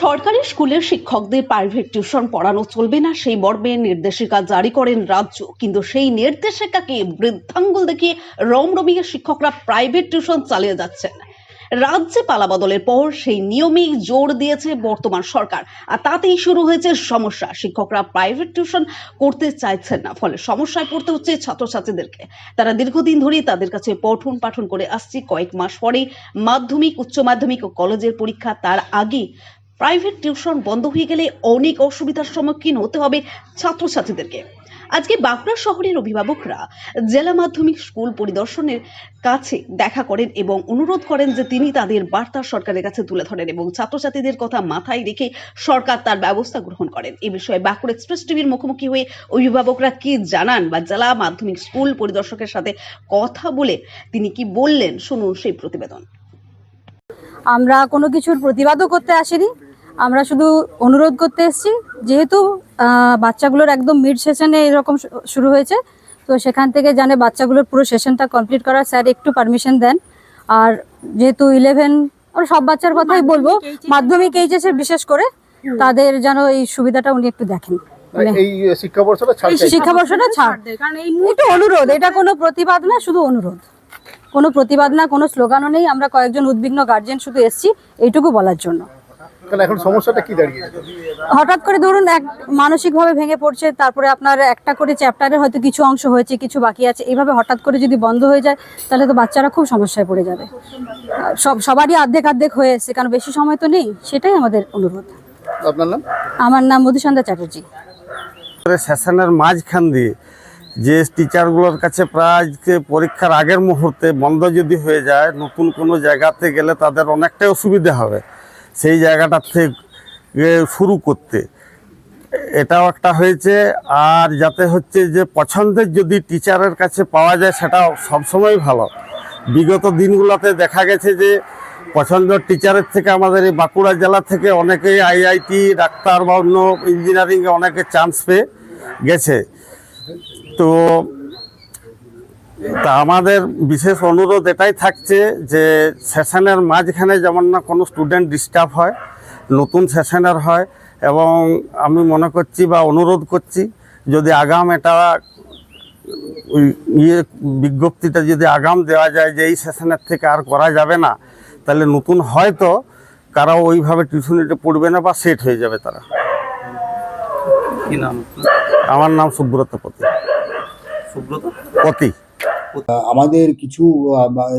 সরকারি স্কুলের শিক্ষকদের প্রাইভেট টিউশন পড়ানো চলবে না সেই মর্মে নির্দেশিকা জারি করেন রাজ্য, কিন্তু সেই নির্দেশিকাকে বৃদ্ধাঙ্গুল দেখিয়ে রমরমিয়ে শিক্ষকরা প্রাইভেট টিউশন চালিয়ে যাচ্ছেন। রাজ্যে পালাবদলের পর সেই নিয়মেই জোর দিয়েছে বর্তমান সরকার, আর তাতেই শুরু হয়েছে সমস্যা। শিক্ষকরা প্রাইভেট টিউশন করতে চাইছেন না, ফলে সমস্যায় পড়তে হচ্ছে ছাত্রছাত্রীদেরকে। তারা দীর্ঘদিন ধরেই তাদের কাছে পঠন পাঠন করে আসছে। কয়েক মাস পরেই মাধ্যমিক, উচ্চ মাধ্যমিক ও কলেজের পরীক্ষা, তার আগে প্রাইভেট টিউশন বন্ধ হয়ে গেলে অনেক অসুবিধার সম্মুখীন হতে হবে ছাত্রছাত্রীদেরকে। আজকে বাঁকুড়া শহরের অভিভাবকরা জেলা মাধ্যমিক স্কুল পরিদর্শনের কাছে দেখা করেন এবং অনুরোধ করেন যে তিনি তাদের বার্তা সরকারের কাছে তুলে ধরেন এবং ছাত্রছাত্রীদের কথা মাথায় রেখে সরকার তার ব্যবস্থা গ্রহণ করেন। এই বিষয়ে বাঁকুড়া এক্সপ্রেস টিভির মুখোমুখি হয়ে অভিভাবকরা কি জানান বা জেলা মাধ্যমিক স্কুল পরিদর্শকের সাথে কথা বলে তিনি কি বললেন, শুনুন সেই প্রতিবেদন। আমরা কোনো কিছুর প্রতিবাদও করতে আসিনি, আমরা শুধু অনুরোধ করতে এসেছি। যেহেতু বাচ্চাগুলোর একদম মিড সেশনে এরকম শুরু হয়েছে, তো সেখান থেকে জানে বাচ্চাগুলোর পুরো সেশনটা কমপ্লিট করার স্যার একটু পারমিশন দেন। আর যেহেতু 11 আমরা সব বাচ্চার কথাই বলবো, মাধ্যমিক এইচএস এর বিশেষ করে তাদের যেন এই সুবিধাটা উনি একটু দেখেন। এই শিক্ষাবর্ষটা ছাড়, একটু অনুরোধ, এটা কোনো প্রতিবাদ না, শুধু অনুরোধ, কোনো প্রতিবাদ না, কোনো স্লোগানও নেই। আমরা কয়েকজন উদ্বিগ্ন গার্জেন শুধু এসেছি এইটুকু বলার জন্য। এখন সমস্যাটা কি দাঁড়িয়েছে? হঠাৎ করে ধরুন এক মানসিকভাবে ভেঙে পড়ছে, তারপরে আপনার একটা করে চ্যাপ্টারের হয়তো কিছু অংশ হয়েছে, কিছু বাকি আছে, এইভাবে হঠাৎ করে যদি বন্ধ হয়ে যায় তাহলে তো বাচ্চারা খুব সমস্যায় পড়ে যাবে। সবারই অর্ধেক হয়ে এসছে, কারণ বেশি সময় তো নেই, সেটাই আমাদের অনুরোধ। আপনার নাম? আমার নাম মধুসন্ধ্যা চ্যাটার্জি। সেশনের মাঝখান দিয়ে যে টিচারগুলোর কাছে প্রায় পরীক্ষার আগের মুহূর্তে বন্ধ যদি হয়ে যায়, নতুন কোনো জায়গাতে গেলে তাদের অনেকটাই অসুবিধা হবে। সেই জায়গাটা থেকে শুরু করতে এটাও একটা হয়েছে। আর যাতে হচ্ছে যে পছন্দের যদি টিচারের কাছে পাওয়া যায় সেটা সবসময় ভালো। বিগত দিনগুলোতে দেখা গেছে যে পছন্দের টিচারের থেকে আমাদের এই বাঁকুড়া জেলা থেকে অনেকেই আইআইটি, ডাক্তার বা অন্য ইঞ্জিনিয়ারিংয়ে অনেকে চান্স পেয়ে গেছে। তো তা আমাদের বিশেষ অনুরোধ এটাই থাকছে যে সেশনের মাঝখানে যেমন না কোনো স্টুডেন্ট ডিস্টার্ব হয়, নতুন সেশনের হয়। এবং আমি মনে করছি বা অনুরোধ করছি, যদি আগাম এটা ওই বিজ্ঞপ্তিটা যদি আগাম দেওয়া যায় যে এই সেশনের থেকে আর করা যাবে না, তাহলে নতুন হয়তো কারো ওইভাবে টিউশনিতে পড়বে না বা সেট হয়ে যাবে তারা। কি নাম? আমার নাম সুব্রত পতি। সুব্রত পতি। আমাদের কিছু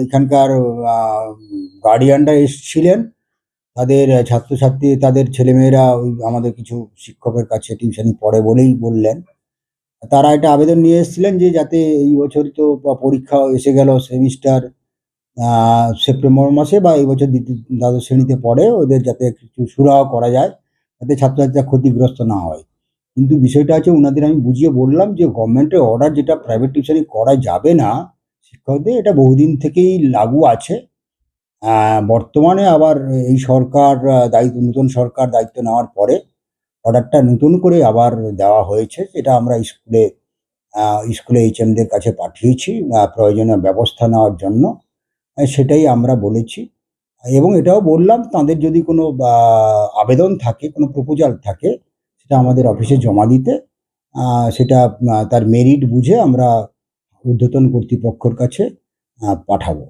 এখানকার গার্ডিয়ানরা এসেছিলেন, তাদের ছাত্রছাত্রী, তাদের ছেলেমেয়েরা আমাদের কিছু শিক্ষকের কাছে টিউশনি পড়ে বলেই বললেন। তারা একটা আবেদন নিয়ে এসেছিলেন যে যাতে এই বছর তো পরীক্ষা এসে গেল, সেমিস্টার সেপ্টেম্বর মাসে বা এই বছর দ্বাদশ শ্রেণীতে পড়ে, ওদের যাতে কিছু সুরাহা করা যায় যাতে ছাত্রছাত্রীরা ক্ষতিগ্রস্ত না হয়। কিন্তু বিষয়টা আছে, ওনাদের আমি বুঝিয়ে বললাম যে গভর্নমেন্টের অর্ডার যেটা প্রাইভেট টিউশনি করা যাবে না শিক্ষকদের, এটা বহুদিন থেকেই লাগু আছে। বর্তমানে আবার এই সরকার নতুন সরকার দায়িত্ব নেওয়ার পরে অর্ডারটা নতুন করে আবার দেওয়া হয়েছে, যেটা আমরা স্কুলে এইচএমদের কাছে পাঠিয়েছি প্রয়োজনীয় ব্যবস্থা নেওয়ার জন্য। সেটাই আমরা বলেছি এবং এটাও বললাম তাদের যদি কোনো আবেদন থাকে, কোনো প্রপোজাল থাকে, সেটা আমাদের অফিসে জমা দিতে। সেটা তার মেরিট বুঝে আমরা ঊর্ধ্বতন কর্তৃপক্ষের কাছে পাঠাবো।